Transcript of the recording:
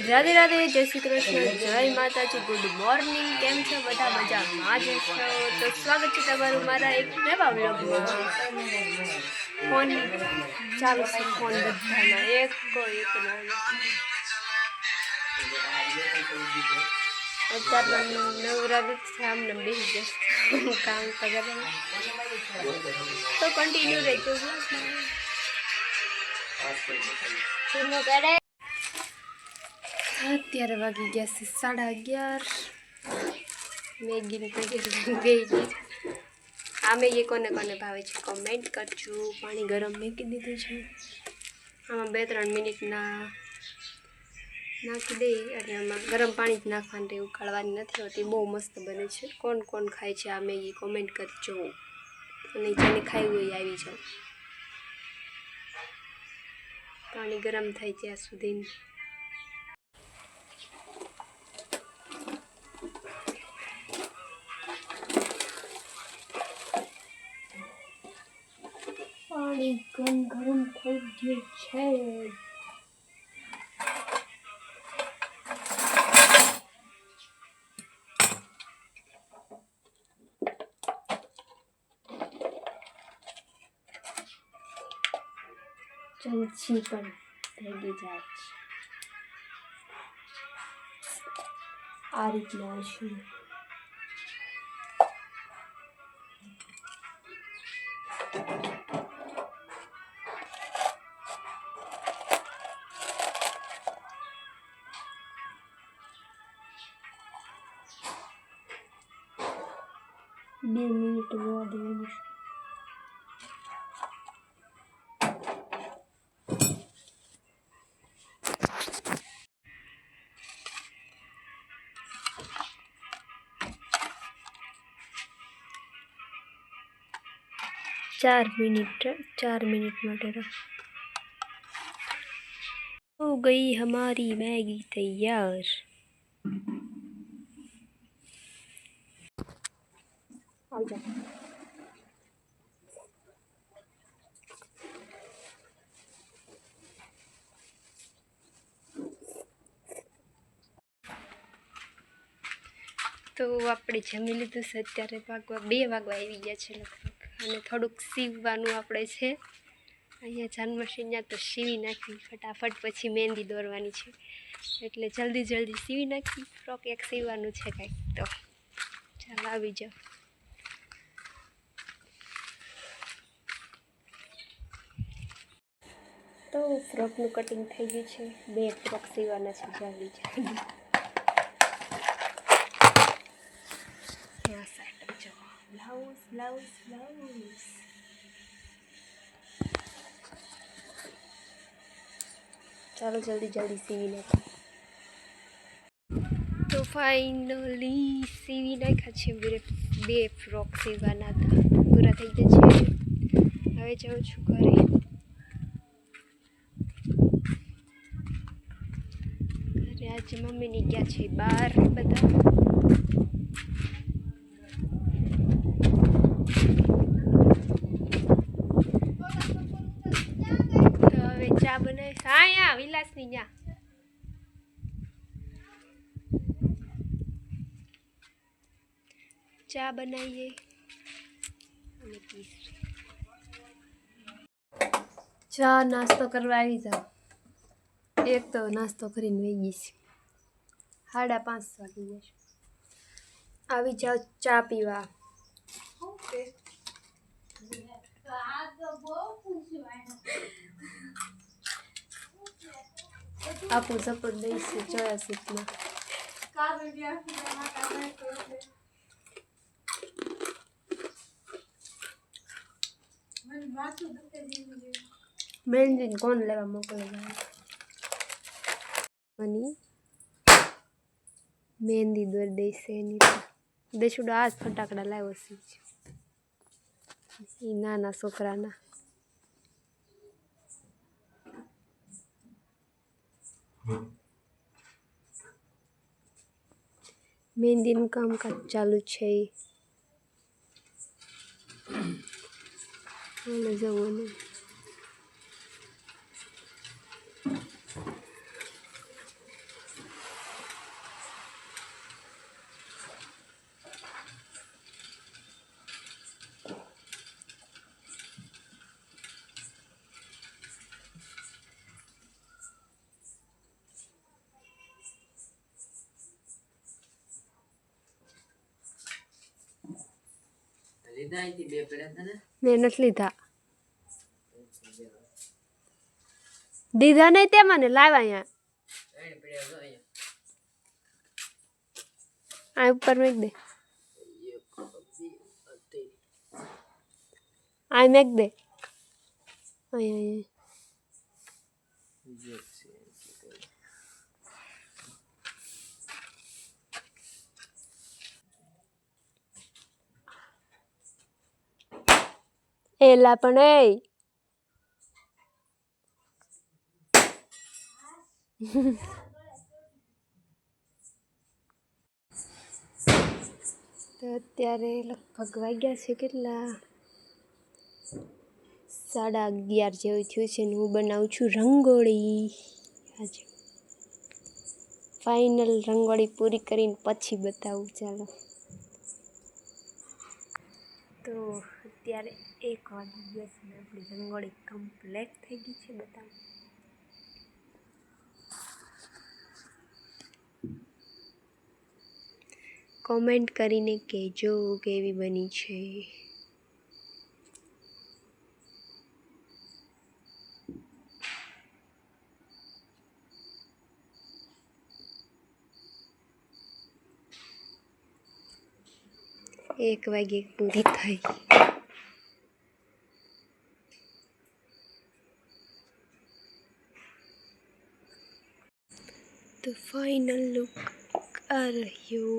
राधे राधे, जय श्री कृष्ण, जय माताजी, गुड मॉर्निंग। केम छो बधा मजामां ज छो? तो स्वागत है तमारुं मारा एक नवा व्लॉगमां। फोन चालू छे, फोन बधाना एको एक ना અત્યારે નવરા નથી આમને બેસી જશે કામ પગાર તો કન્ટિન્યુ રહેજો શું કરે। અત્યારે વાગી ગયા છે 11:30। મેગીની પેકેટ ગઈ આ મેગી કોને કોને ભાવે છે કમેન્ટ કરજો। પાણી ગરમ મૂકી દીધું છે, આમાં 2-3 મિનિટના નાખી દઈ અને આમાં ગરમ પાણી જ નાખવાનું, તે ઉકાળવાની નથી હોતી। બહુ મસ્ત બને છે। કોણ કોણ ખાય છે આ મેગી કોમેન્ટ કરજો, અને જેને ખાઈ હોય આવી જાઓ। પાણી ગરમ થાય ત્યાં સુધી પાણી ગરમ થઈ ગયું છે। ચમચી પણ ભેગી જાય છે આ રીતના છે। 2 મિનિટ રહેવા દેવાની છે। 4 मिनट માટે हो गई हमारी मैगी तैयार। तो આપણે જમી લીધું છે, અત્યારે 2 વાગવા આવી ગયા છે લગભગ, અને થોડુંક સીવવાનું આપણે છે અહીંયા જાન મશીનમાં, તો સીવી નાખી ફટાફટ, પછી મહેંદી દોરવાની છે એટલે જલ્દી સીવી નાખી। ફ્રોક એક સીવવાનું છે કંઈક, તો ચાલો આવી જાઓ। તો ફ્રોકનું કટિંગ થઈ ગયું છે, 2 ફ્રોક સીવવાના છે, જલ્દી ब्लाउज चलो जल्दी सीवी नाखो। तो फाइनली सीवी नाख्या छे, 2 फ्रॉक सीववाना था, पूरा थई गया छे। हवे जाऊं छुं घरे। घरे आज मम्मी ने गया छे बार बधा, चा बनाए हाँ या विलास नहीं या चा बनाइए। चा नास्तो करवा आई जाओ। एक तो नास्तो करीने वही गई 5:30 वागी गए। આવી જાઓ ચા પીવા। आपू सपोर्ट दई से चया सीट में मेहंदी कौन लेवा मोकले मनी मेहंदी दौर दई से देशुडो आज फटाकड़ा लाव्यो छे ई नाना छोकराना। मेहंदीनुं कामकाज चालू छे। મેં નથી લીધા. દીધા નહીં તે મને લાવ અહીંયા આ ઉપર મેક દે આ મેક દે અહીંયા એલા પણ એ તો અત્યારે લગભગ વાગ્યા છે કેટલા 11:30 જેવું થયું છે ને હું બનાવું છું રંગોળી. આજે ફાઇનલ રંગોળી પૂરી કરીને પછી બતાવું. ચાલો તો અત્યારે 1 વાગી ગયા છે ને આપણી રંગોળી કમ્પ્લીટ થઈ ગઈ છે. બતાવું કોમેન્ટ કરીને કહેજો કેવી બની છે. એક વાગે પૂરી થઈ. તો ફાઇનલ લુક આ રહ્યો.